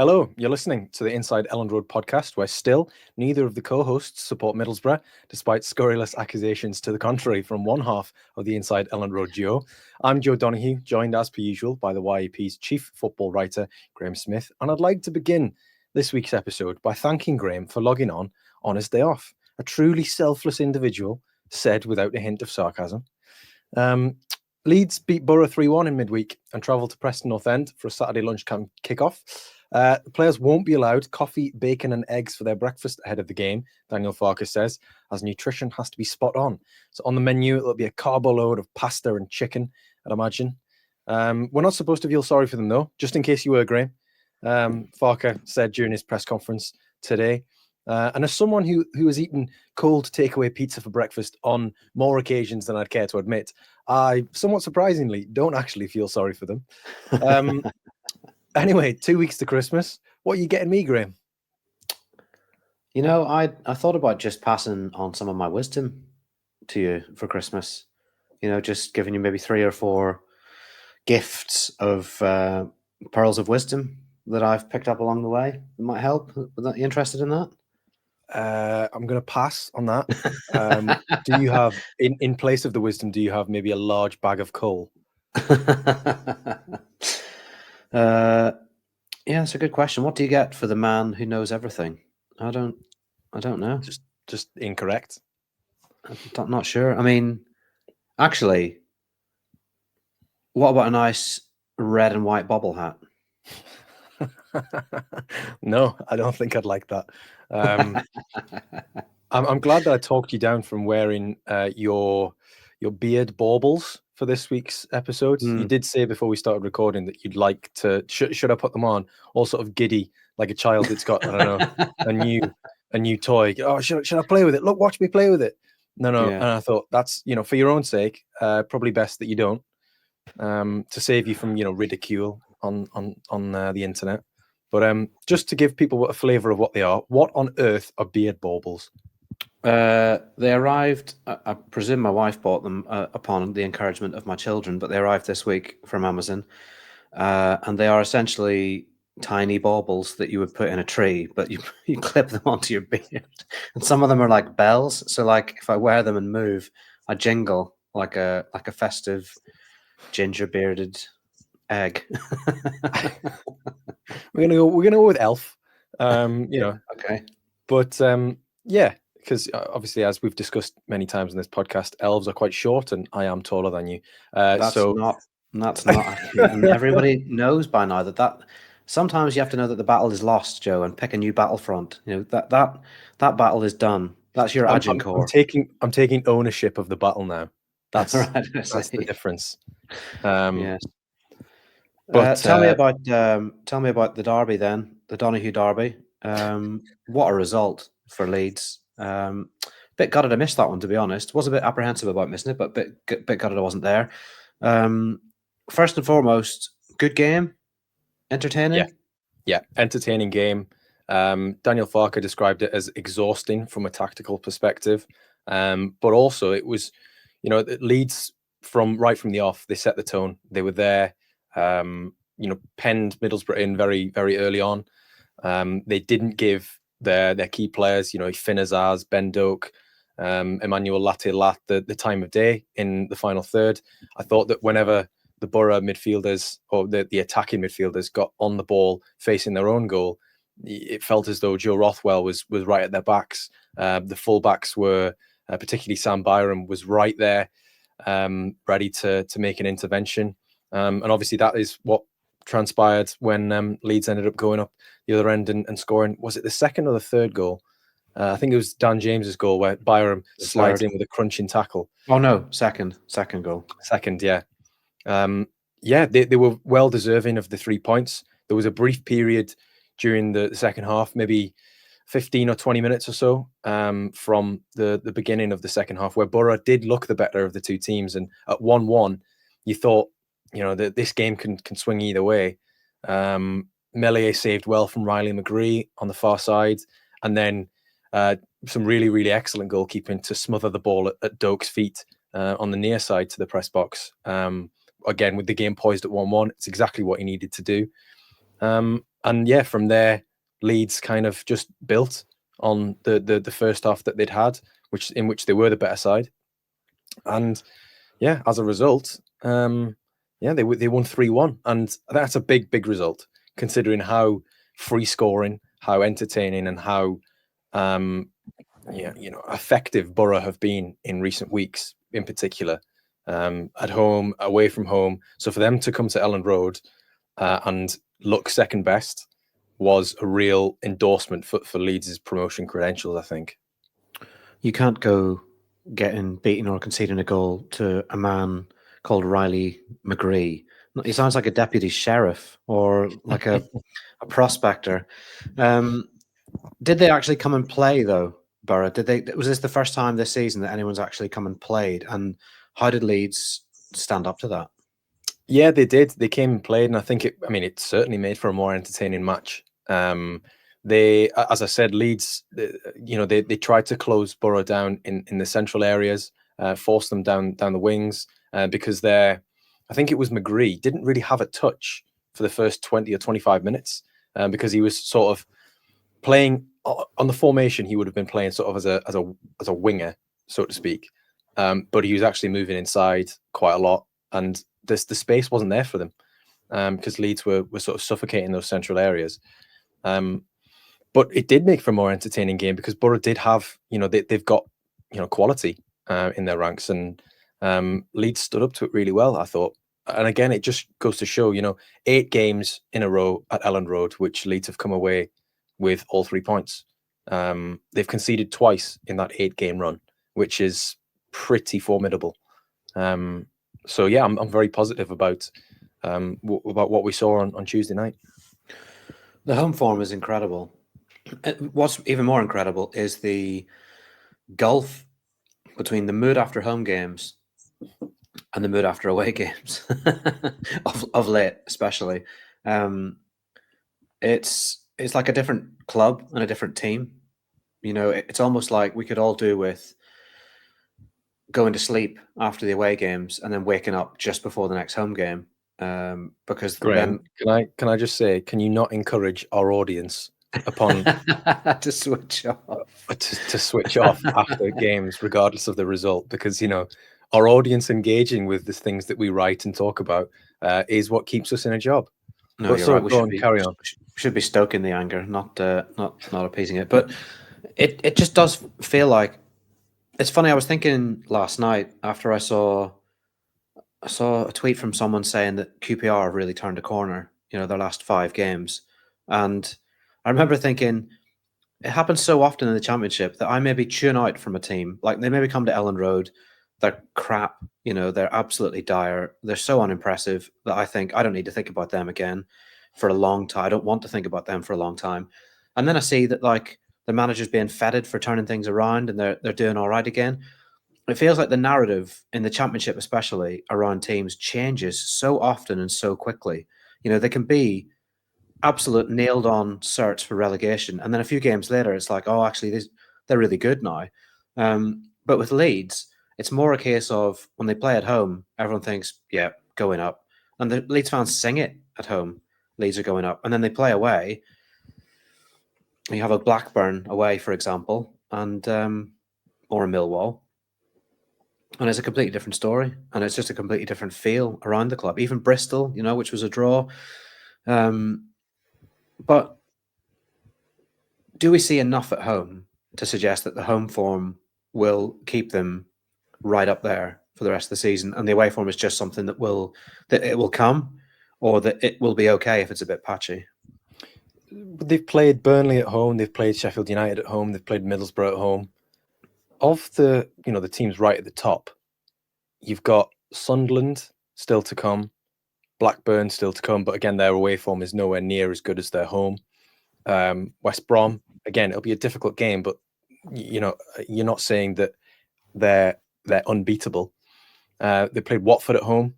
Hello, you're listening to the Inside Elland Road podcast, where still neither of the co-hosts support Middlesbrough, despite scurrilous accusations to the contrary from one half of the Inside Elland Road duo. I'm Joe Donoghue, joined as per usual by the YEP's chief football writer, Graham Smith, and I'd like to begin this week's episode by thanking Graham for logging on his day off. A truly selfless individual, said without a hint of sarcasm. Leeds beat Borough 3-1 in midweek and travelled to Preston North End for a Saturday lunchtime kickoff. The players won't be allowed coffee, bacon and eggs for their breakfast ahead of the game, Daniel Farkas says, as nutrition has to be spot on. So on the menu, it'll be a carbo load of pasta and chicken, I'd imagine. We're not supposed to feel sorry for them, though, just in case you were, Graham. Farkas said during his press conference today. And as someone who has eaten cold takeaway pizza for breakfast on more occasions than I'd care to admit, I, somewhat surprisingly, don't actually feel sorry for them. Anyway, 2 weeks to Christmas. What are you getting me, Graham? You know, I thought about just passing on some of my wisdom to you for Christmas. You know, just giving you maybe 3 or 4 gifts of pearls of wisdom that I've picked up along the way. It might help. Would that you interested in that? I'm going to pass on that. Do you have, in place of the wisdom, do you have maybe a large bag of coal? Yeah, it's a good question. What do you get for the man who knows everything? I don't know. Just incorrect. I'm not sure. I mean, actually, what about a nice red and white bobble hat? No, I don't think I'd like that. I'm glad that I talked you down from wearing your beard baubles for this week's episodes. You did say before we started recording that you'd like to, should I put them on, all sort of giddy, like a child that's got, I don't know, a new toy. Oh, should I play with it? Look, watch me play with it. No. Yeah. And I thought that's, for your own sake, probably best that you don't, to save you from, ridicule on the internet. But just to give people a flavour of what they are, what on earth are beard baubles? They arrived, I presume my wife bought them upon the encouragement of my children, but they arrived this week from Amazon. And they are essentially tiny baubles that you would put in a tree, but you clip them onto your beard. And some of them are like bells. So like if I wear them and move, I jingle like a festive ginger bearded egg. We're gonna go with elf. Okay. But yeah, because obviously, as we've discussed many times in this podcast, elves are quite short, and I am taller than you. That's not. And everybody knows by now that sometimes you have to know that the battle is lost, Joe, and pick a new battlefront. You know that battle is done. That's your Agincourt. I'm taking ownership of the battle now. That's right, that's the difference. Yes. But tell me about the derby then, the Donoghue derby. What a result for Leeds. Bit gutted I missed that one, to be honest. Was a bit apprehensive about missing it, but bit gutted I wasn't there. First and foremost, good game, entertaining. Yeah, entertaining game. Daniel Farkas described it as exhausting from a tactical perspective, but also it was, Leeds right from the off. They set the tone. They were there. Penned Middlesbrough in very, very early on. They didn't give their key players, Finn Azaz, Ben Doak, Emmanuel Lat the time of day in the final third. I thought that whenever the Borough midfielders or the attacking midfielders got on the ball facing their own goal, it felt as though Joe Rothwell was right at their backs. The fullbacks were, particularly Sam Byram, was right there, ready to make an intervention. And obviously that is what transpired when Leeds ended up going up the other end and scoring. Was it the second or the third goal? I think it was Dan James's goal where Byram slides in with a crunching tackle. Oh no, second goal. Second, yeah. They were well deserving of the 3 points. There was a brief period during the second half, maybe 15 or 20 minutes or so from the beginning of the second half, where Borough did look the better of the two teams. And at 1-1, you thought, that this game can swing either way. Melier saved well from Riley McGree on the far side, and then some really, really excellent goalkeeping to smother the ball at Doak's feet on the near side to the press box. Again, with the game poised at 1-1, it's exactly what he needed to do. And yeah, from there, Leeds kind of just built on the first half that they'd had, in which they were the better side. And yeah, as a result, yeah, they won 3-1, and that's a big result considering how free scoring, how entertaining, and how effective Borough have been in recent weeks, in particular, at home, away from home. So for them to come to Elland Road and look second best was a real endorsement for Leeds' promotion credentials, I think. You can't go getting beaten or conceding a goal to a man called Riley McGree. He sounds like a deputy sheriff or like a prospector. Did they actually come and play though, Borough? Was this the first time this season that anyone's actually come and played? And how did Leeds stand up to that? Yeah, they did. They came and played, and I think it certainly made for a more entertaining match. They, as I said, Leeds, they tried to close Borough down in the central areas, force them down the wings, because I think it was McGree, didn't really have a touch for the first 20 or 25 minutes, because he was sort of playing on the formation. He would have been playing sort of as a winger, so to speak, but he was actually moving inside quite a lot, and the space wasn't there for them, because Leeds were sort of suffocating those central areas. But it did make for a more entertaining game because Borough did have, they've got, quality in their ranks, and Leeds stood up to it really well, I thought. And again, it just goes to show, 8 games in a row at Elland Road, which Leeds have come away with all 3 points. They've conceded twice in that 8-game run, which is pretty formidable. So yeah, I'm very positive about what we saw on Tuesday night. The home form is incredible. What's even more incredible is the gulf between the mood after home games and the mood after away games of late, especially. It's like a different club and a different team. It's almost like we could all do with going to sleep after the away games and then waking up just before the next home game. Because Graham, then can I just say, can you not encourage our audience upon to switch off to switch off after games, regardless of the result? Because our audience engaging with the things that we write and talk about is what keeps us in a job. No, but you're so right. carry on. We should be stoking the anger, not appeasing it. But it just does feel like it's funny. I was thinking last night after I saw a tweet from someone saying that QPR have really turned a corner. Their last 5 games, and I remember thinking it happens so often in the Championship that I maybe tune out from a team. Like they maybe come to Elland Road, they're crap. They're absolutely dire. They're so unimpressive that I think I don't need to think about them again for a long time. I don't want to think about them for a long time. And then I see that like the manager's being feted for turning things around and they're doing all right again. It feels like the narrative in the Championship, especially around teams, changes so often and so quickly. They can be absolute nailed on search for relegation, and then a few games later, it's like, oh, actually, they're really good now. But with Leeds, it's more a case of when they play at home, everyone thinks, yeah, going up, and the Leeds fans sing it at home. Leeds are going up, and then they play away. You have a Blackburn away, for example, and or a Millwall. And it's a completely different story, and it's just a completely different feel around the club. Even Bristol, which was a draw. But do we see enough at home to suggest that the home form will keep them right up there for the rest of the season, and the away form is just something that it will come, or that it will be okay if it's a bit patchy? They've played Burnley at home. They've played Sheffield United at home. They've played Middlesbrough at home. Of the the teams right at the top, you've got Sunderland still to come, Blackburn still to come, but again, their away form is nowhere near as good as their home. West Brom, again, it'll be a difficult game, but you're not saying that they're unbeatable. They played Watford at home,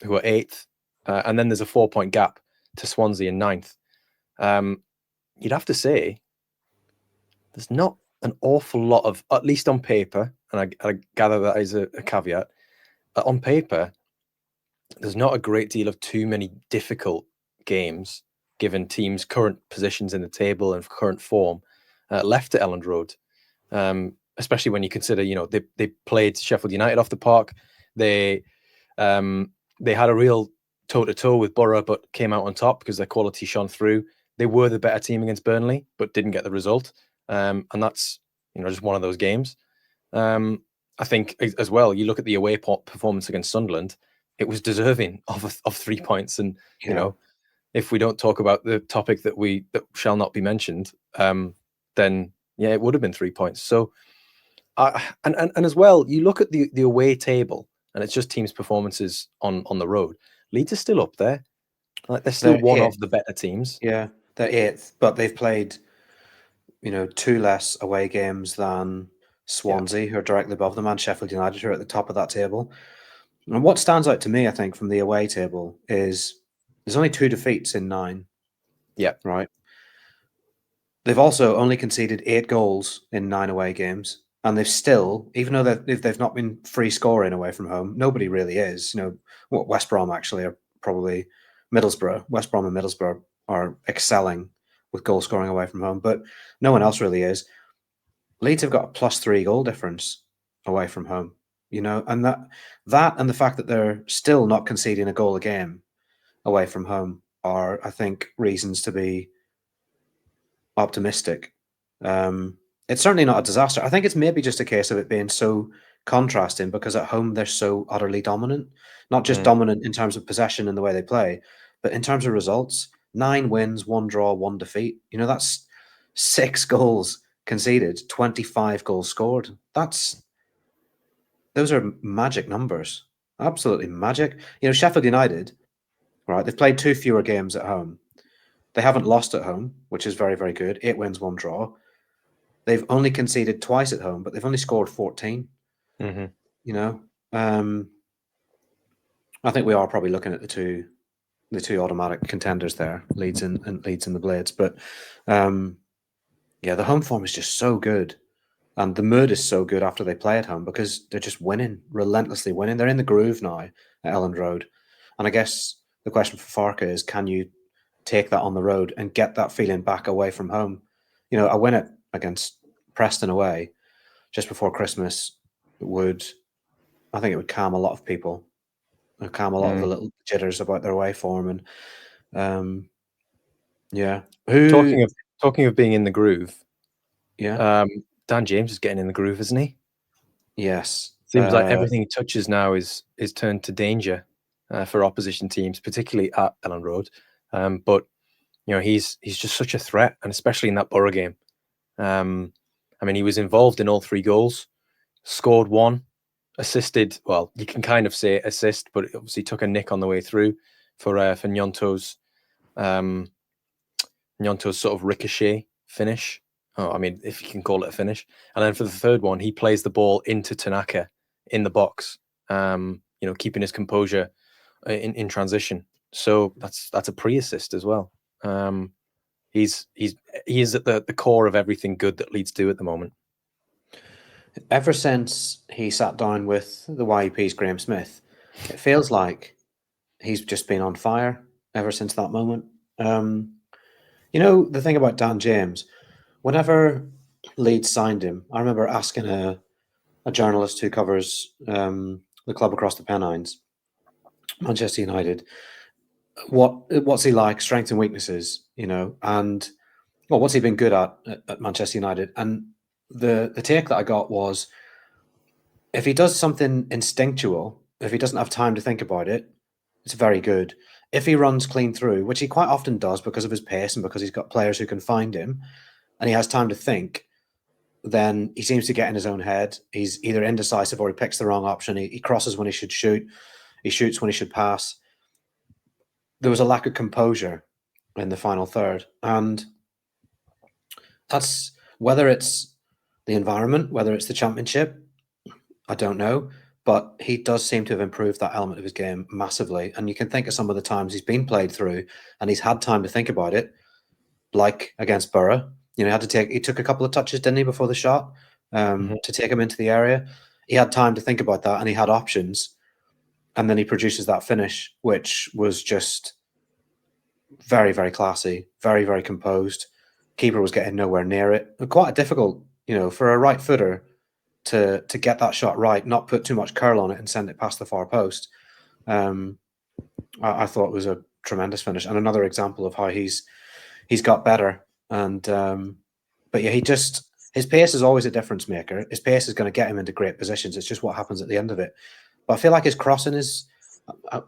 who are 8th, and then there's a 4-point gap to Swansea in 9th. You'd have to say there's not an awful lot of, at least on paper, and I gather that is a caveat, on paper, there's not a great deal of too many difficult games given teams' current positions in the table and current form, left at Elland Road. Especially when you consider, they played Sheffield United off the park. They had a real toe-to-toe with Borough, but came out on top because their quality shone through. They were the better team against Burnley, but didn't get the result. And that's just one of those games. I think as well, you look at the away performance against Sunderland, it was deserving of 3 points. And if we don't talk about the topic that shall not be mentioned, then it would have been 3 points. So, and as well, you look at the away table, and it's just teams' performances on the road. Leeds are still up there. Like they're still one of the better teams. Yeah, they're 8th, but they've played, 2 less away games than Swansea, who are directly above them, and Sheffield United, who are at the top of that table. And what stands out to me, I think, from the away table is there's only 2 defeats in 9. Yeah. Right. They've also only conceded 8 goals in 9 away games. And they've still, even though they've not been free scoring away from home, nobody really is. West Brom actually are probably Middlesbrough. West Brom and Middlesbrough are excelling with goal scoring away from home, but no one else really is. Leeds have got a +3 goal difference away from home, and that and the fact that they're still not conceding a goal a game away from home are, I think, reasons to be optimistic. It's certainly not a disaster. I think it's maybe just a case of it being so contrasting because at home they're so utterly dominant, not just dominant in terms of possession and the way they play, but in terms of results. 9 wins, 1 draw, 1 defeat. That's 6 goals conceded, 25 goals scored. Those are magic numbers. Absolutely magic. Sheffield United, right? They've played 2 fewer games at home. They haven't lost at home, which is very, very good. 8 wins, 1 draw. They've only conceded twice at home, but they've only scored 14. Mm-hmm. I think we are probably looking at the two automatic contenders there, Leeds and the Blades. But the home form is just so good. And the mood is so good after they play at home because they're just winning, relentlessly winning. They're in the groove now at Elland Road. And I guess the question for Farke is, can you take that on the road and get that feeling back away from home? A win against Preston away just before Christmas would calm a lot of people. Calm a lot of the little jitters about their away form. And Talking of being in the groove, Dan James is getting in the groove, isn't he? Yes. Seems like everything he touches now is turned to danger for opposition teams, particularly at Elland Road. But he's just such a threat, and especially in that Borough game. He was involved in all 3 goals, scored 1, assisted. Well, you can kind of say assist, but it obviously took a nick on the way through for Gnonto's sort of ricochet finish. If you can call it a finish. And then for the 3rd one, he plays the ball into Tanaka in the box, keeping his composure in transition. So that's a pre-assist as well. He is at the core of everything good that Leeds do at the moment. Ever since he sat down with the YEP's Graham Smith, it feels like he's just been on fire ever since that moment. The thing about Dan James, whenever Leeds signed him, I remember asking a journalist who covers the club across the Pennines, Manchester United, what's he like, strengths and weaknesses, and what's he been good at Manchester United? And the take that I got was, if he does something instinctual, if he doesn't have time to think about it, it's very good. If he runs clean through, which he quite often does because of his pace and because he's got players who can find him, and he has time to think, then he seems to get in his own head. He's either indecisive or he picks the wrong option. He crosses when he should shoot. He shoots when he should pass. There was a lack of composure in the final third. And that's, whether it's the environment, whether it's the championship, I don't know. But he does seem to have improved that element of his game massively. And you can think of some of the times he's been played through and he's had time to think about it, like against Borough. He took a couple of touches, didn't he, before the shot to take him into the area. He had time to think about that and he had options. And then he produces that finish, which was just very, very classy, very, very composed. Keeper was getting nowhere near it. Quite difficult, for a right footer to get that shot right, not put too much curl on it and send it past the far post. I thought it was a tremendous finish, and another example of how he's got better. And but yeah, his pace is always a difference maker. His pace is going to get him into great positions. It's just what happens at the end of it. But I feel like his crossing is. I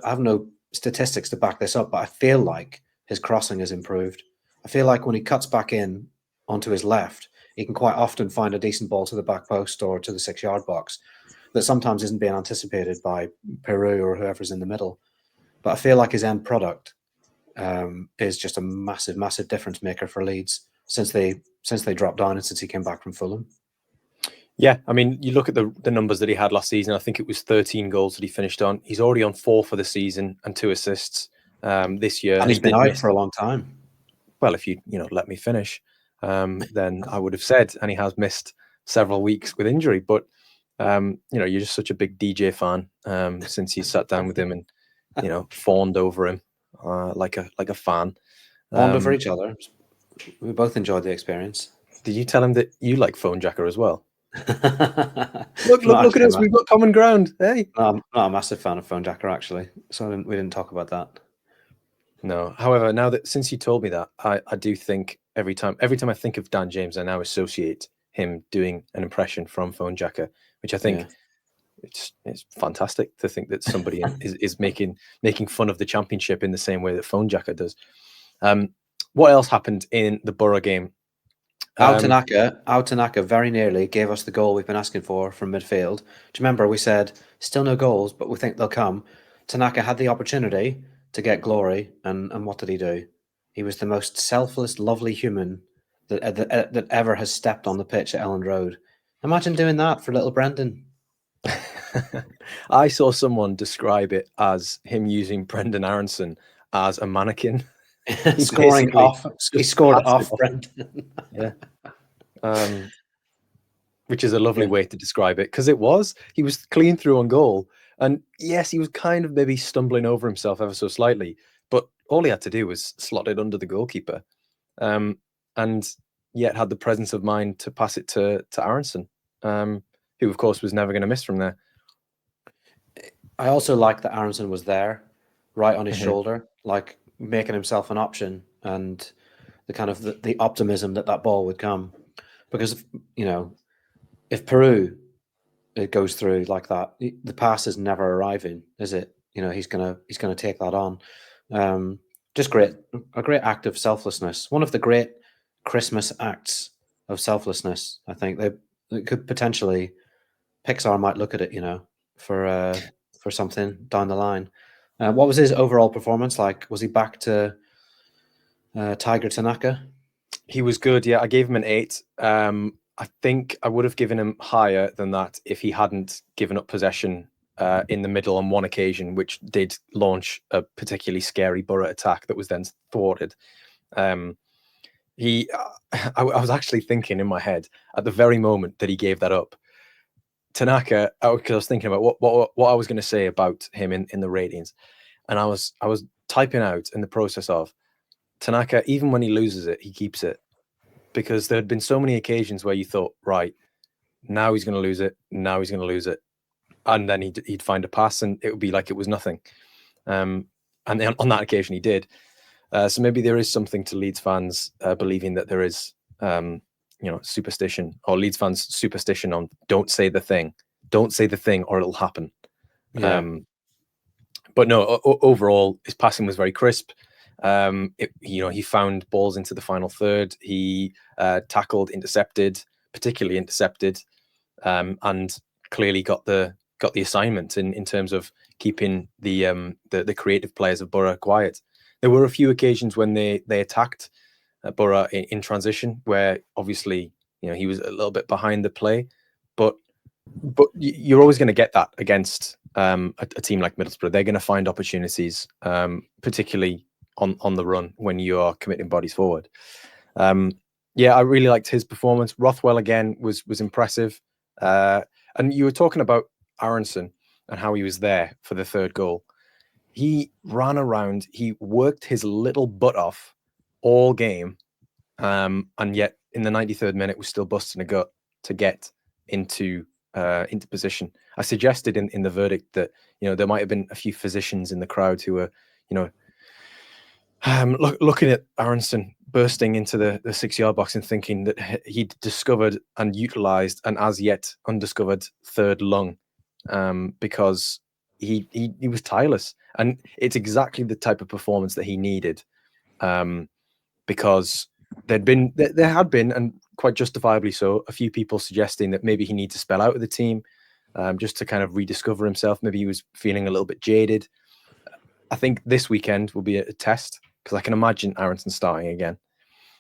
have no statistics to back this up, but I feel like his crossing has improved. I feel like when he cuts back in onto his left, he can quite often find a decent ball to the back post or to the 6-yard box that sometimes isn't being anticipated by Peru or whoever's in the middle. But I feel like his end product is just a massive, massive difference maker for Leeds since they dropped down and since he came back from Fulham. Yeah, I mean, you look at the numbers that he had last season. I think it was 13 goals that he finished on. He's already on 4 for the season and 2 assists this year. And he's been out for a long time. Well, if you let me finish, then I would have said. And he has missed several weeks with injury. But you're just such a big DJ fan since you sat down with him and fawned over him like a fan. Fawned over each other. We both enjoyed the experience. Did you tell him that you like Phone Jacker as well? look at us. We've got common ground. Hey, no, I'm not a massive fan of Phone Jacker actually, so we didn't talk about that. No. However, now that since you told me that, I do think every time I think of Dan James, I now associate him doing an impression from Phone Jacker, which I think it's fantastic to think that somebody is making fun of the Championship in the same way that Phone Jacker does. What else happened in the Borough game? Tanaka very nearly gave us the goal we've been asking for from midfield. Do you remember we said still no goals, but we think they'll come? Tanaka had the opportunity to get glory, and what did he do? He was the most selfless, lovely human that ever has stepped on the pitch at Elland Road. Imagine doing that for little Brendan. I saw someone describe it as him using Brendan Aronson as a mannequin. He scored off Brendan. Yeah. Which is a lovely way to describe it, because he was clean through on goal. And yes, he was kind of maybe stumbling over himself ever so slightly, but all he had to do was slot it under the goalkeeper, and yet had the presence of mind to pass it to Aronson, who of course was never going to miss from there. I also like that Aronson was there, right on his shoulder, like making himself an option, and the kind of the optimism that ball would come, because if Peru it goes through like that, the pass is never arriving, is it? He's gonna take that on. Just a great act of selflessness. One of the great Christmas acts of selflessness. I think they could potentially Pixar might look at it, for something down the line. What was his overall performance like? Was he back to Tiger Tanaka? He was good. Yeah, I gave him an 8. I think I would have given him higher than that if he hadn't given up possession in the middle on one occasion, which did launch a particularly scary Borough attack that was then thwarted. I was actually thinking in my head at the very moment that he gave that up, Tanaka, because I was thinking about what I was going to say about him in the ratings, and I was typing out in the process of Tanaka, even when he loses it, he keeps it. Because there had been so many occasions where you thought, right, now he's going to lose it, and then he'd find a pass, and it would be like it was nothing. And then on that occasion, he did. So maybe there is something to Leeds fans believing that there is, superstition, or Leeds fans' superstition on don't say the thing, or it'll happen. Yeah. But no, overall, his passing was very crisp. He found balls into the final third. He tackled, particularly intercepted, and clearly got the assignment in terms of keeping the creative players of Borough quiet. There were a few occasions when they attacked Borough in transition, where obviously he was a little bit behind the play, but you're always going to get that against a team like Middlesbrough. They're going to find opportunities, particularly on the run when you are committing bodies forward. I really liked his performance. Rothwell again was impressive. And you were talking about Aronson and how he was there for the third goal. he ran around, he worked his little butt off all game, and yet in the 93rd minute was still busting a gut to get into position. I suggested in the verdict that there might have been a few physicians in the crowd who were looking at Aronson bursting into the 6-yard box and thinking that he'd discovered and utilized an as yet undiscovered third lung, because he was tireless, and it's exactly the type of performance that he needed, because there had been, and quite justifiably so, a few people suggesting that maybe he needs to spell out of the team, just to kind of rediscover himself. Maybe he was feeling a little bit jaded. I think this weekend will be a test, because I can imagine Aronson starting again.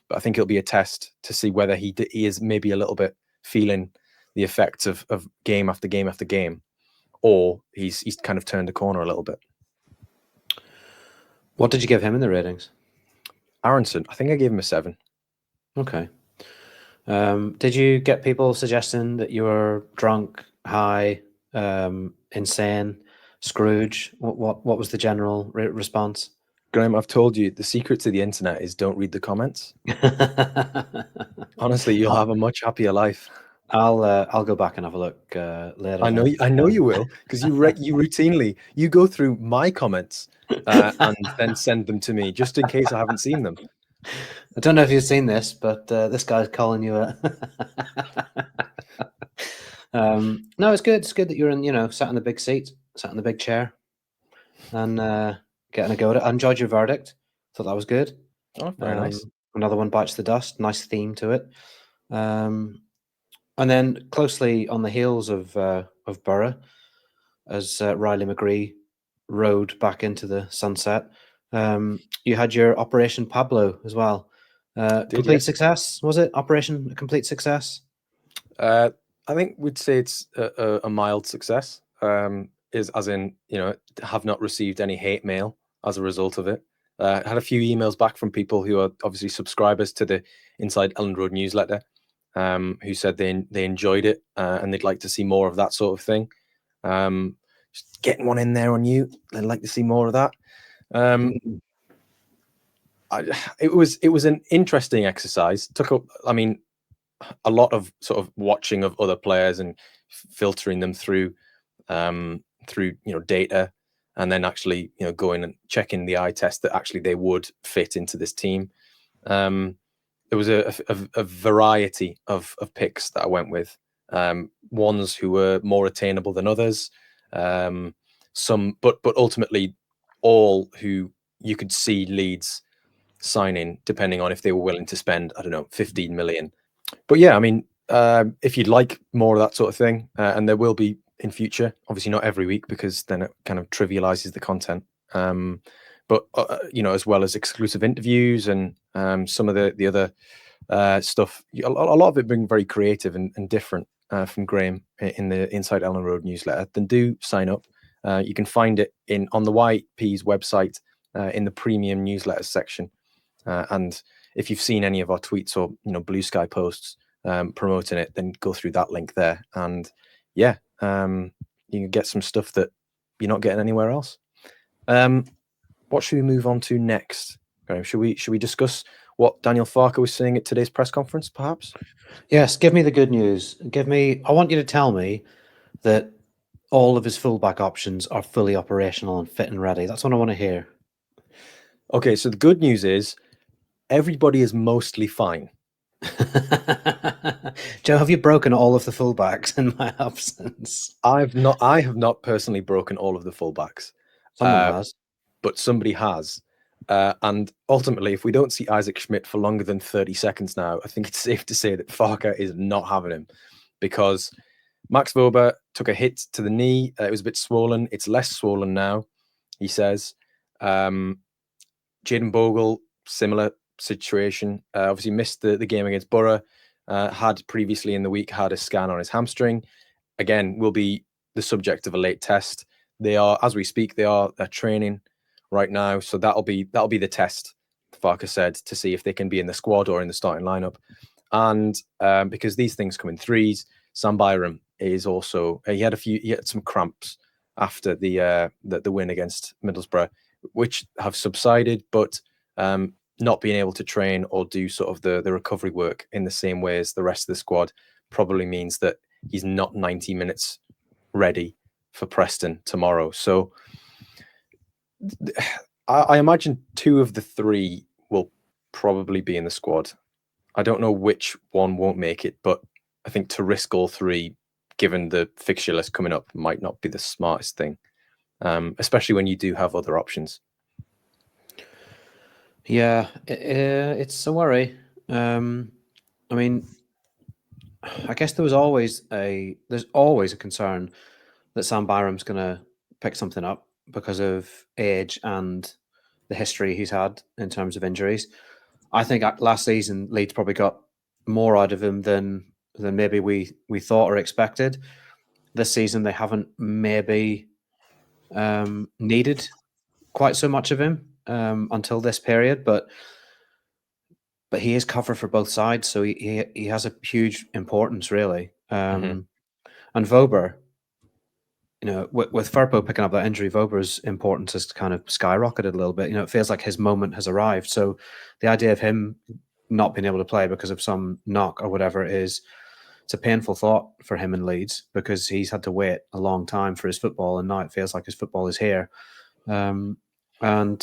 But I think it'll be a test to see whether he is maybe a little bit feeling the effects of game after game after game, or he's kind of turned a corner a little bit. What did you give him in the ratings? Aronson, I think I gave him a 7. Okay. Did you get people suggesting that you were drunk, high, insane, Scrooge? What was the general response? Graham, I've told you the secret to the internet is don't read the comments. Honestly, you'll have a much happier life. I'll go back and have a look later. I know you will, because you routinely go through my comments and then send them to me just in case I haven't seen them. I don't know if you've seen this, but this guy's calling you a. No, it's good. It's good that you're sat in the big seat, sat in the big chair, and getting a go at it. I enjoyed your verdict. Thought that was good. Oh, very nice. Another one bites the dust. Nice theme to it. And then closely on the heels of Borough, as Riley McGree rode back into the sunset, you had your Operation Pablo as well. Complete success, was it? Operation a complete success? I think we'd say it's a mild success. Is as in, have not received any hate mail as a result of it. Had a few emails back from people who are obviously subscribers to the Inside Elland Road newsletter, who said they enjoyed it, and they'd like to see more of that sort of thing. Just getting one in there on you. They'd like to see more of that. It was an interesting exercise. Took up, a lot of sort of watching of other players and filtering them through data, and then actually going and checking the eye test that actually they would fit into this team. There was a variety of picks that I went with. Ones who were more attainable than others. Some, but ultimately, all who you could see Leeds signing, depending on if they were willing to spend, 15 million. But yeah, if you'd like more of that sort of thing, and there will be in future, obviously not every week, because then it kind of trivializes the content. But as well as exclusive interviews and some of the other stuff, a lot of it being very creative and different from Graham in the Inside Elland Road newsletter, then do sign up. You can find it on the YP's website in the premium newsletters section. And if you've seen any of our tweets or Blue Sky posts promoting it, then go through that link there, and yeah, you can get some stuff that you're not getting anywhere else. What should we move on to next? Should we discuss what Daniel Farke was saying at today's press conference, perhaps? Yes, give me the good news. I want you to tell me that all of his fullback options are fully operational and fit and ready. That's what I want to hear. Okay, so the good news is everybody is mostly fine. Joe, have you broken all of the fullbacks in my absence? I have not personally broken all of the fullbacks. Someone has. But somebody has. And ultimately, if we don't see Isaac Schmidt for longer than 30 seconds now, I think it's safe to say that Farke is not having him, because Max Wober took a hit to the knee. It was a bit swollen. It's less swollen now, he says. Jayden Bogle, similar situation. Obviously missed the game against Borough. Had previously in the week had a scan on his hamstring. Again, will be the subject of a late test. They are, as we speak, they're training right now, so that'll be the test, Farke said, to see if they can be in the squad or in the starting lineup. And because these things come in threes, Sam Byram is also he had some cramps after the win against Middlesbrough, which have subsided, but not being able to train or do sort of the recovery work in the same way as the rest of the squad probably means that he's not 90 minutes ready for Preston tomorrow. So I imagine 2 of the 3 will probably be in the squad. I don't know which one won't make it, but I think to risk all 3, given the fixture list coming up, might not be the smartest thing, especially when you do have other options. Yeah, it's a worry. I mean, I guess there's always a concern that Sam Byram's going to pick something up because of age and the history he's had in terms of injuries. I think last season Leeds probably got more out of him than maybe we thought or expected. This season they haven't maybe needed quite so much of him until this period, but he is cover for both sides, so he has a huge importance really. And Vober, with Firpo picking up that injury, Vober's importance has kind of skyrocketed a little bit. It feels like his moment has arrived. So the idea of him not being able to play because of some knock or whatever it's a painful thought for him in Leeds, because he's had to wait a long time for his football, and now it feels like his football is here. And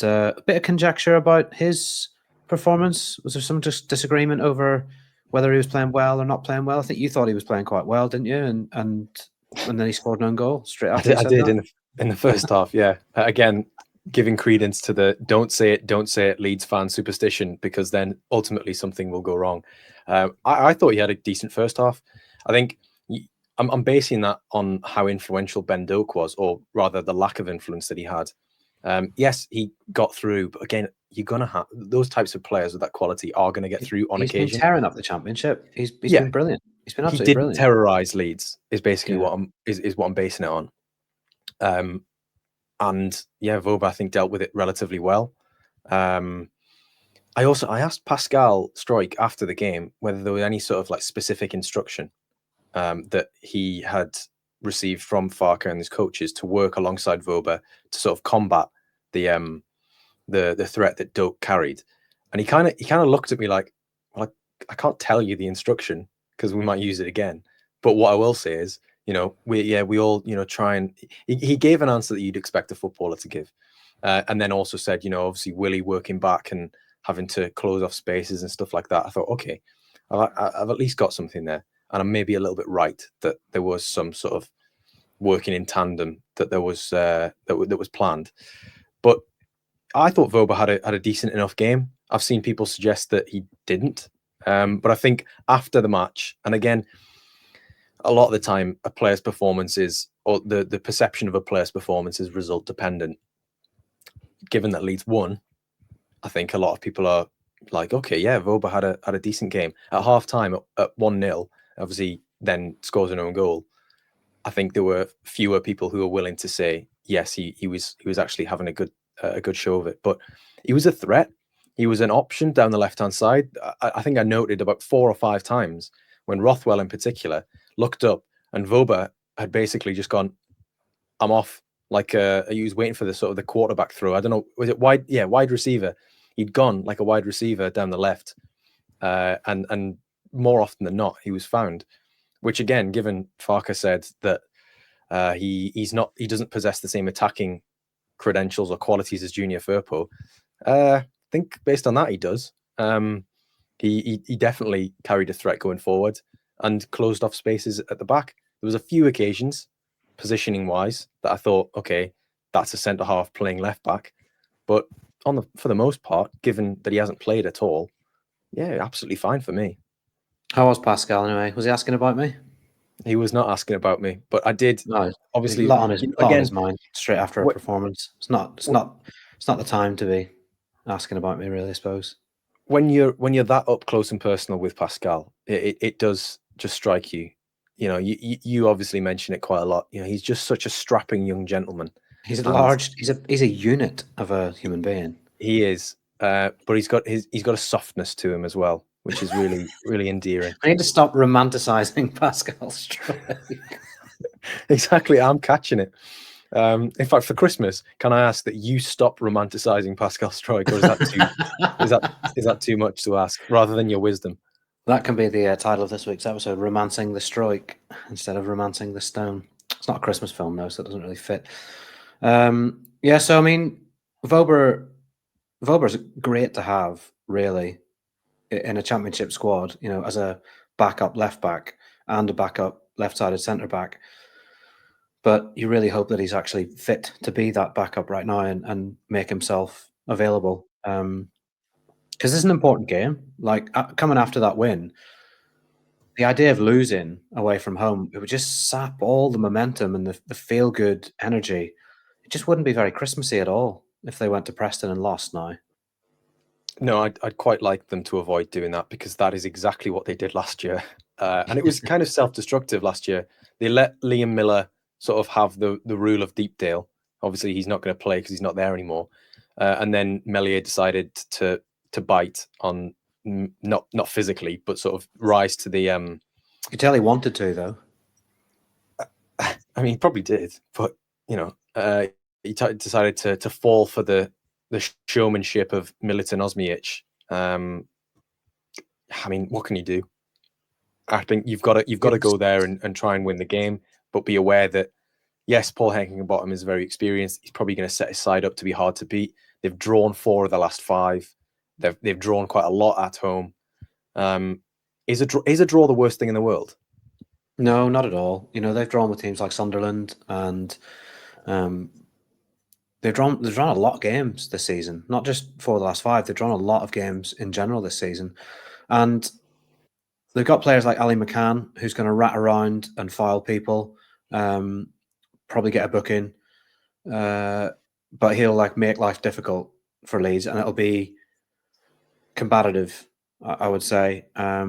a bit of conjecture about his performance. Was there some disagreement over whether he was playing well or not playing well? I think you thought he was playing quite well, didn't you? And then he scored an own goal straight after. I did in the first half. Yeah, again, giving credence to the don't say it Leeds fan superstition, because then ultimately something will go wrong. I thought he had a decent first half. I think I'm basing that on how influential Ben Doak was, or rather the lack of influence that he had. Yes, he got through, but again, you're gonna have those types of players with that quality are going to get through on occasion. He's been tearing up the Championship. He's been brilliant. He's been absolutely brilliant. He didn't terrorize Leeds. Is basically what I'm basing it on. And yeah, Voba I think dealt with it relatively well. I asked Pascal Stroik after the game whether there was any sort of like specific instruction that he had received from Farke and his coaches to work alongside Voba to sort of combat the threat that Doak carried. And he kind of looked at me like, well, I can't tell you the instruction because we might use it again. But what I will say is, we all, try and he gave an answer that you'd expect a footballer to give. And then also said, obviously Willie working back and having to close off spaces and stuff like that. I thought, okay, I've at least got something there. And I'm maybe a little bit right that there was some sort of working in tandem, that there was that was planned. But I thought Voba had a decent enough game. I've seen people suggest that he didn't. But I think after the match, and again, a lot of the time, a player's performance or the perception of a player's performance is result dependent. Given that Leeds won, I think a lot of people are like, okay, yeah, Voba had a decent game. At half time at 1-0, obviously then scores an own goal. I think there were fewer people who were willing to say, yes, he was actually having a good show of it. But he was a threat. He was an option down the left-hand side. I think I noted about 4 or 5 times when Rothwell in particular looked up and Voba had basically just gone, I'm off. Like he was waiting for the sort of the quarterback throw. I don't know, was it wide? Yeah, wide receiver. He'd gone like a wide receiver down the left, and more often than not, he was found. Which again, given Farke said that he doesn't possess the same attacking credentials or qualities as Junior Firpo, I think based on that he does. He definitely carried a threat going forward and closed off spaces at the back. There was a few occasions, positioning wise, that I thought, okay, that's a centre half playing left back. But for the most part, given that he hasn't played at all, yeah, absolutely fine for me. How was Pascal anyway? Was he asking about me? He was not asking about me, but I did. No, obviously, a lot on his mind straight after a performance. It's not the time to be asking about me, really, I suppose. When you're that up close and personal with Pascal, it does just strike you. You obviously mention it quite a lot. He's just such a strapping young gentleman. He's a unit of a human being. He is, but he's got a softness to him as well, which is really, really endearing. I need to stop romanticizing Pascal Stroik. Exactly, I'm catching it. In fact, for Christmas, can I ask that you stop romanticizing Pascal Struijk, or is that too much to ask, rather than your wisdom? That can be the title of this week's episode: "Romancing the Stroik" instead of "Romancing the Stone." It's not a Christmas film, though, so it doesn't really fit. Yeah, so I mean, Vauber's great to have, really, in a championship squad. You know, as a backup left back and a backup left-sided centre back. But you really hope that he's actually fit to be that backup right now and make himself available. Because it's an important game. Like coming after that win, the idea of losing away from home, it would just sap all the momentum and the feel good energy. It just wouldn't be very Christmassy at all if they went to Preston and lost now. No, I'd quite like them to avoid doing that, because that is exactly what they did last year. And it was kind of self-destructive last year. They let Liam Miller sort of have the rule of Deepdale. Obviously, he's not going to play because he's not there anymore. And then Meslier decided to bite on, not physically, but sort of rise to the. You could tell he wanted to, though. I mean, he probably did, but you know, he decided to fall for the showmanship of Militin Osmic. I mean, what can you do? I think you've got to go there and try and win the game, but be aware that yes, Paul Heckingbottom is very experienced. He's probably going to set his side up to be hard to beat. They've drawn 4 of the last 5. They've drawn quite a lot at home. Is a draw the worst thing in the world? No, not at all. You know, they've drawn with teams like Sunderland, and they've drawn a lot of games this season. Not just for the last 5. They've drawn a lot of games in general this season, and they've got players like Ali McCann, who's going to rat around and foul people, probably get a booking, but he'll like make life difficult for Leeds, and it'll be combative, I would say. I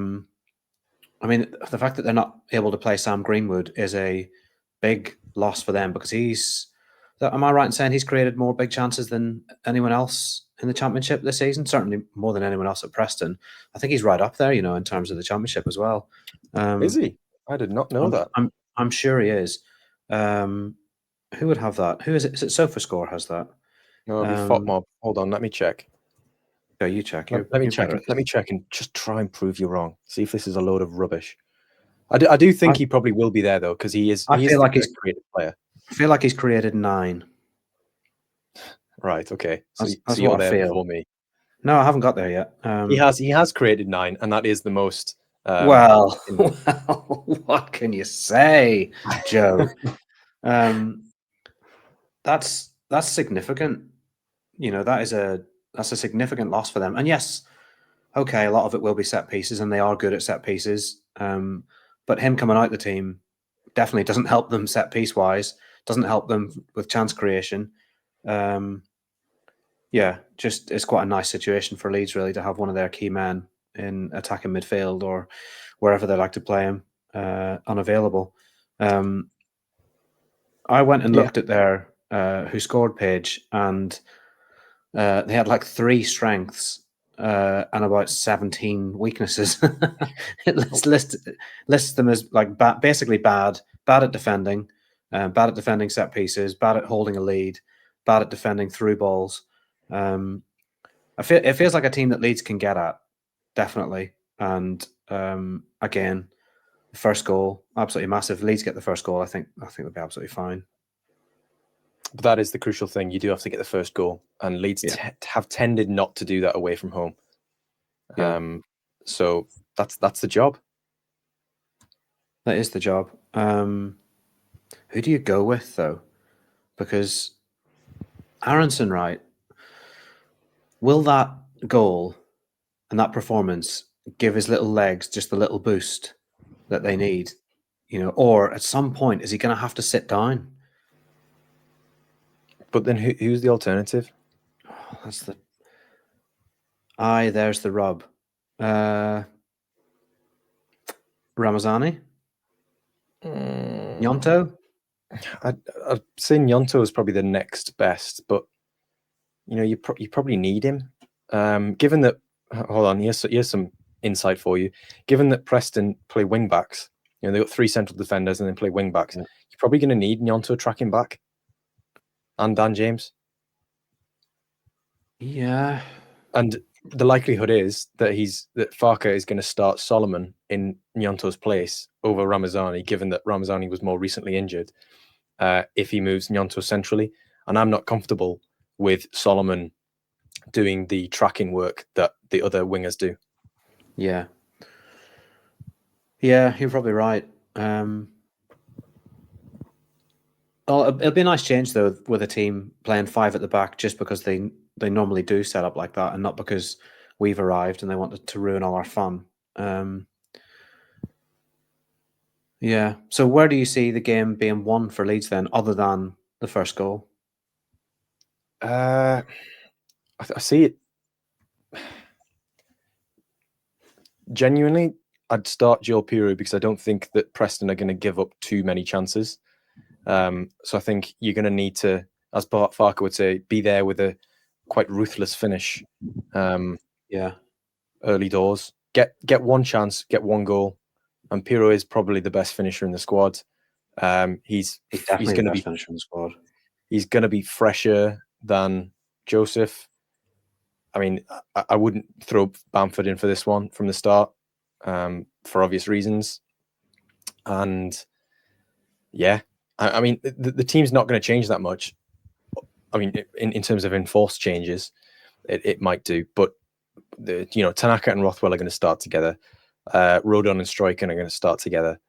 mean, the fact that they're not able to play Sam Greenwood is a big loss for them, because am I right in saying he's created more big chances than anyone else in the Championship this season? Certainly more than anyone else at Preston. I think he's right up there, you know, in terms of the Championship as well. Is he? I did not know that. I'm sure he is. Who would have that? Who is it? Is it SofaScore has that? No, it'll be FOTMob. Hold on, let me check. Yeah, you check. Let me check. Let me check and just try and prove you wrong. See if this is a load of rubbish. I do think he probably will be there, though, because he is. I feel like he's a creative player. I feel like he's created 9. Right. Okay. So That's you're what I there feel. before me. No, I haven't got there yet. He has created 9, and that is the most. Well, what can you say, Joe? That's significant. You know, that's a significant loss for them. And yes, okay, a lot of it will be set pieces, and they are good at set pieces. But him coming out the team definitely doesn't help them set piece wise. Doesn't help them with chance creation. Yeah, just it's quite a nice situation for Leeds, really, to have one of their key men in attacking midfield or wherever they like to play him unavailable. I went and looked at their who scored page, and they had like 3 strengths and about 17 weaknesses. It lists them as like basically bad at defending, bad at defending set pieces, bad at holding a lead, bad at defending through balls. It feels like a team that Leeds can get at, definitely. And again, the first goal, absolutely massive. Leeds get the first goal. I think they'll be absolutely fine. But that is the crucial thing. You do have to get the first goal, and Leeds have tended not to do that away from home. Yeah. So that's the job. That is the job. Who do you go with, though? Because Aronson, right? Will that goal and that performance give his little legs just the little boost that they need? You know, or at some point, is he going to have to sit down? But then who's the alternative? That's the. There's the rub. Ramazani? Gnonto? I'd say Gnonto is probably the next best, but you know, you probably need him. Given that, hold on, here's some insight for you. Given that Preston play wing backs, you know, they've got 3 central defenders and then play wing backs. You're probably going to need Gnonto tracking back. and Dan James. Yeah. And the likelihood is that Farke is going to start Solomon in Gnonto's place over Ramazani, given that Ramazani was more recently injured, if he moves Gnonto centrally. And I'm not comfortable with Solomon doing the tracking work that the other wingers do. Yeah. Yeah, you're probably right. Well, it'll be a nice change though with a team playing 5 at the back, just because they normally do set up like that, and not because we've arrived and they wanted to ruin all our fun. Yeah. So where do you see the game being won for Leeds then, other than the first goal? I see it. Genuinely, I'd start Joel Piroe because I don't think that Preston are going to give up too many chances. So I think you're going to need to, as Farke would say, be there with a quite ruthless finish. Yeah. Early doors. Get one chance, get one goal. And Piroe is probably the best finisher in the squad. He's definitely going the to best finisher in the squad. He's going to be fresher than Joseph. I mean, I wouldn't throw Bamford in for this one from the start, for obvious reasons. And yeah, I mean, the team's not going to change that much. I mean, in terms of enforced changes, it might do, but Tanaka and Rothwell are going to start together. Rodon and Struyken are going to start together.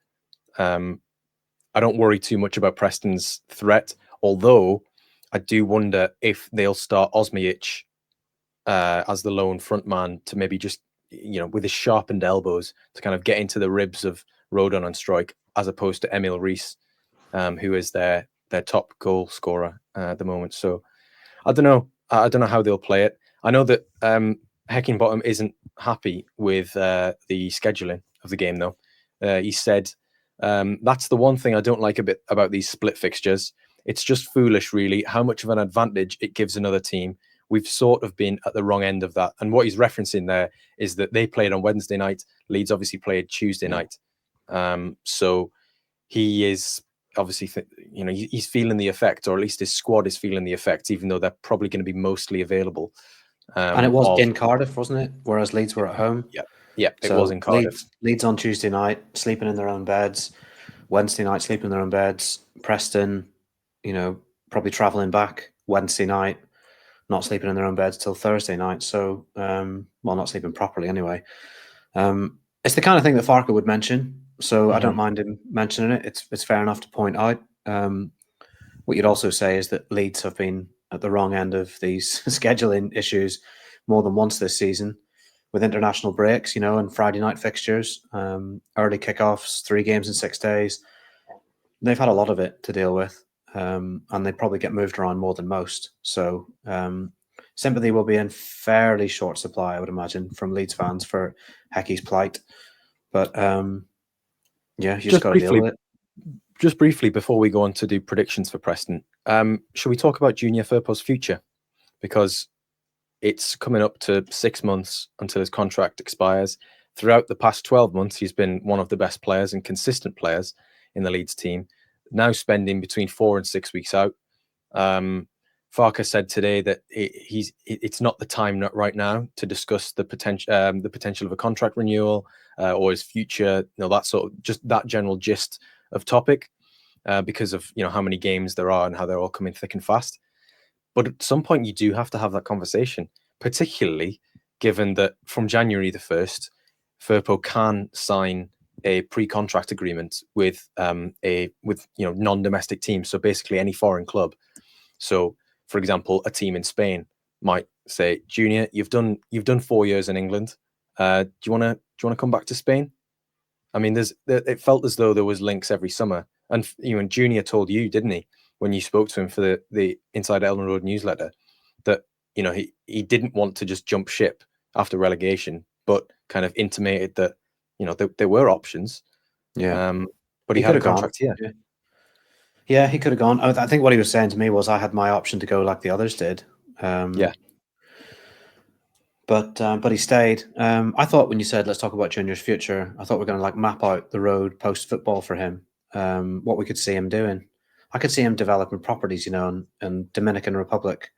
I don't worry too much about Preston's threat, although I do wonder if they'll start Osmic as the lone front man to maybe just, with his sharpened elbows to kind of get into the ribs of Rodon and Strike, as opposed to Emil Rees, who is their top goal scorer at the moment. So I don't know. I don't know how they'll play it. I know that Heckingbottom isn't happy with the scheduling of the game, though. He said, that's the one thing I don't like a bit about these split fixtures. It's just foolish, really, how much of an advantage it gives another team. We've sort of been at the wrong end of that. And what he's referencing there is that they played on Wednesday night. Leeds obviously played Tuesday night. So he is obviously, he's feeling the effect, or at least his squad is feeling the effect, even though they're probably going to be mostly available. And it was in Cardiff, wasn't it? Whereas Leeds were at home. Yeah, it was in Cardiff. Leeds on Tuesday night, sleeping in their own beds. Wednesday night, sleeping in their own beds. Preston, probably travelling back Wednesday night, not sleeping in their own beds till Thursday night. So, not sleeping properly anyway. It's the kind of thing that Farke would mention. So I don't mind him mentioning it. It's fair enough to point out. What you'd also say is that Leeds have been at the wrong end of these scheduling issues more than once this season, with international breaks, and Friday night fixtures, early kickoffs, 3 games in 6 days. They've had a lot of it to deal with, and they probably get moved around more than most. So sympathy will be in fairly short supply, I would imagine, from Leeds fans for Hecky's plight. But you just got to deal with it. Just briefly, before we go on to do predictions for Preston, should we talk about Junior Firpo's future? Because it's coming up to 6 months until his contract expires. Throughout the past 12 months, he's been one of the best players and consistent players in the Leeds team, now spending between 4 and 6 weeks out. Farke said today that it's not the time right now to discuss the potential of a contract renewal or his future, that sort of, just that general gist of topic, because of how many games there are and how they're all coming thick and fast. But at some point, you do have to have that conversation, particularly given that from January the 1st, Firpo can sign a pre-contract agreement with non-domestic teams. So basically, any foreign club. So, for example, a team in Spain might say, "Junior, you've done 4 years in England. Do you want to come back to Spain?" I mean, it felt as though there was links every summer, and Junior told you, didn't he, when you spoke to him for the Inside Elland Road newsletter, that he didn't want to just jump ship after relegation, but kind of intimated that there were options. Yeah, but he had a contract here. Yeah, he could have gone. I think what he was saying to me was I had my option to go like the others did. But he stayed. I thought when you said let's talk about Junior's future, I thought we're going to map out the road post football for him, what we could see him doing. I could see him developing properties, in Dominican Republic,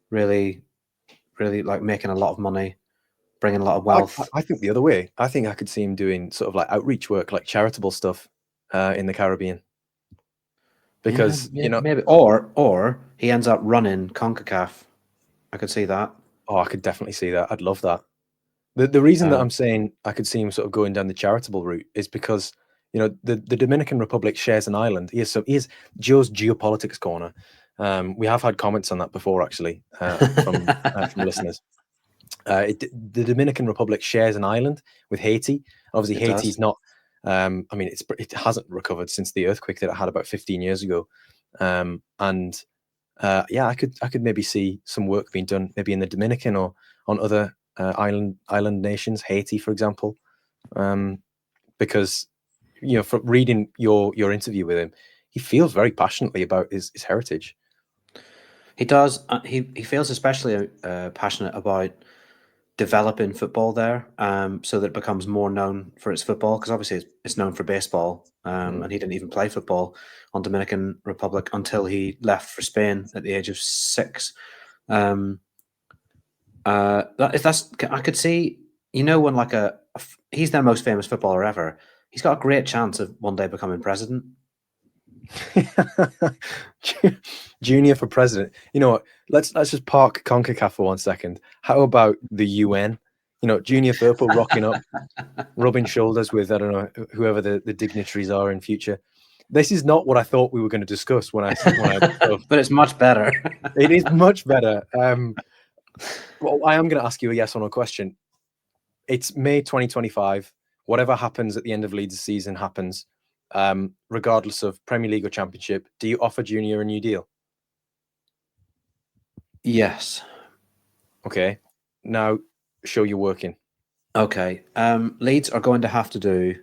really, really like making a lot of money, bringing a lot of wealth. I think the other way. I think I could see him doing sort of like outreach work, like charitable stuff in the Caribbean. Because, yeah, maybe, or he ends up running CONCACAF. I could see that. oh, I could definitely see that. I'd love that. The reason that Um, I'm saying I could see him sort of going down the charitable route is because, the Dominican Republic shares an island. Here's Joe's geopolitics corner. We have had comments on that before, actually, from listeners. The Dominican Republic shares an island with Haiti. Obviously, It does. Haiti's not. I mean, it hasn't recovered since the earthquake that it had about 15 years ago. And yeah, I could maybe see some work being done, maybe in the Dominican or on other island nations, Haiti, for example. Because from reading your interview with him, he feels very passionately about his heritage. He does. He feels especially passionate about developing football there, so that it becomes more known for its football. Because obviously it's known for baseball, and he didn't even play football on Dominican Republic until he left for Spain at the age of 6. If that's, I could see, when like he's their most famous footballer ever. He's got a great chance of one day becoming president. Junior for president. You know what? Let's just park CONCACAF for 1 second. How about the UN? Junior Firpo rocking up, rubbing shoulders with, I don't know, whoever the dignitaries are in future. This is not what I thought we were going to discuss when I but it's much better. It is much better. Well, I am going to ask you a yes or no question. It's May 2025. Whatever happens at the end of Leeds' season happens, regardless of Premier League or Championship. Do you offer Junior a new deal? Yes. Okay. Now, show you're working. Okay. Leeds are going to have to do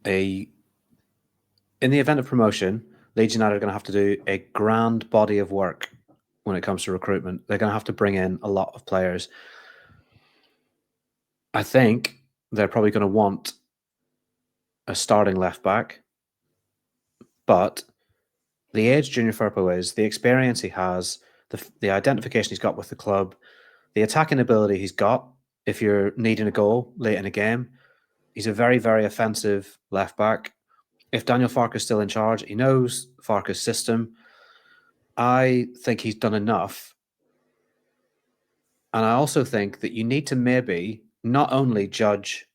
in the event of promotion, Leeds United are going to have to do a grand body of work when it comes to recruitment. They're going to have to bring in a lot of players. I think they're probably going to want a starting left back, but the age Junior Firpo is, the experience he has, the identification he's got with the club, the attacking ability he's got. If you're needing a goal late in a game, he's a very, very offensive left back. If Daniel Farke's still in charge, he knows Farke's system. I think he's done enough. And I also think that you need to maybe not only judge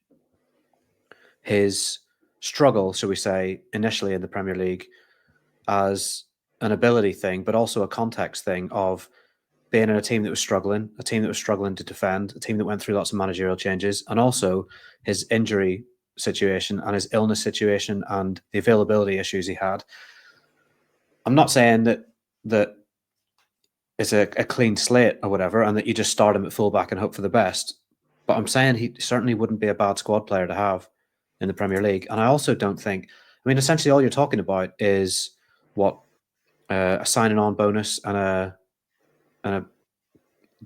his struggle, shall we say, initially in the Premier League as an ability thing, but also a context thing of being in a team that was struggling, to defend, a team that went through lots of managerial changes, and also his injury situation and his illness situation and the availability issues he had. I'm not saying that it's a clean slate or whatever, and that you just start him at fullback and hope for the best. But I'm saying he certainly wouldn't be a bad squad player to have in the Premier League. And I also don't think, essentially all you're talking about is a signing on bonus and a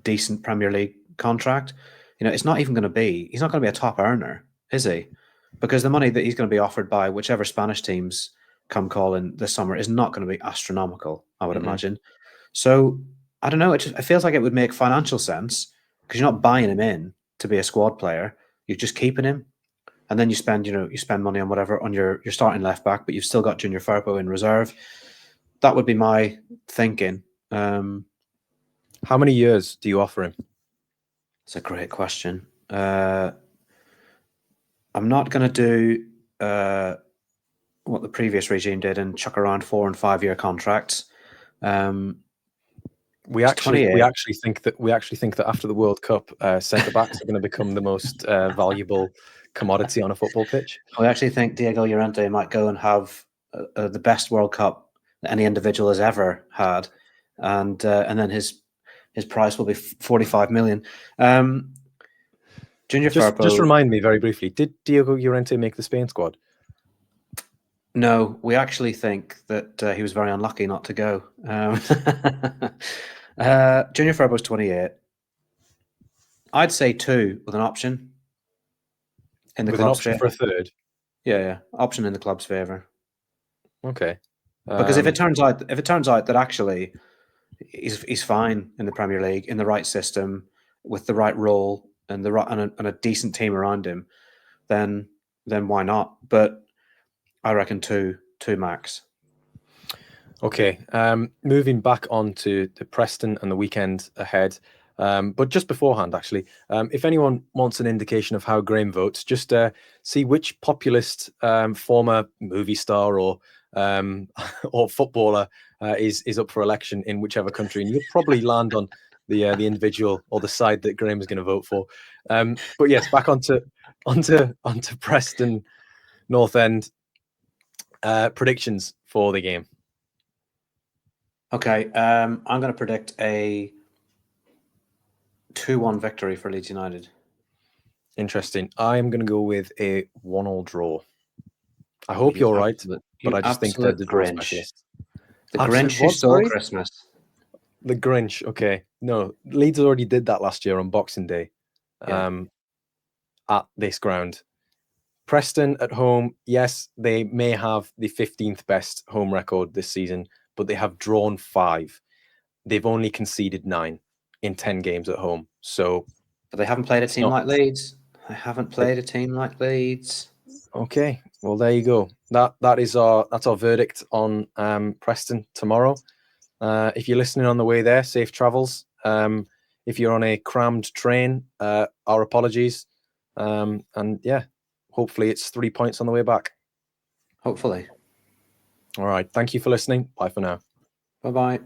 decent Premier League contract. It's not even going to be, he's not going to be a top earner, is he? Because the money that he's going to be offered by whichever Spanish teams come calling this summer is not going to be astronomical, I would imagine. So I don't know. It feels like it would make financial sense because you're not buying him in to be a squad player. You're just keeping him, and then you spend money on whatever on your starting left back, but you've still got Junior Firpo in reserve. That would be my thinking. How many years do you offer him? It's a great question. I'm not going to do what the previous regime did and chuck around 4 and 5 year contracts. We actually think that after the World Cup, centre backs are going to become the most valuable commodity on a football pitch. We actually think Diego Llorente might go and have the best World Cup that any individual has ever had, and then his price will be 45 million. Junior Firpo. Just remind me very briefly, did Diego Llorente make the Spain squad? No, we actually think that he was very unlucky not to go. Junior Firpo's 28. I'd say 2 with an option. With an option for a third? Yeah. Option in the club's favour. Okay. Because if it turns out that actually he's fine in the Premier League, in the right system, with the right role and and a decent team around him, then why not? But I reckon two max. Okay, moving back on to Preston and the weekend ahead. But just beforehand, actually, if anyone wants an indication of how Graham votes, just see which populist former movie star or or footballer is up for election in whichever country, and you'll probably land on the individual or the side that Graham is going to vote for. But yes, back onto Preston North End predictions for the game. Okay, I'm going to predict a 2-1 victory for Leeds United. Interesting. I'm going to go with a 1-1 draw. I hope you're right, but I just think they're the draw specialists. The Grinch who stole Christmas. The Grinch. Okay. No, Leeds already did that last year on Boxing Day at this ground. Preston at home, yes, they may have the 15th best home record this season, but they have drawn 5. They've only conceded 9 in 10 games at home. So, but they haven't played a team like Leeds. They haven't played a team like Leeds. Okay, well there you go. That's our verdict on Preston tomorrow. If you're listening on the way there, safe travels. If you're on a crammed train, our apologies. And yeah, hopefully it's 3 points on the way back. Hopefully. All right. Thank you for listening. Bye for now. Bye-bye.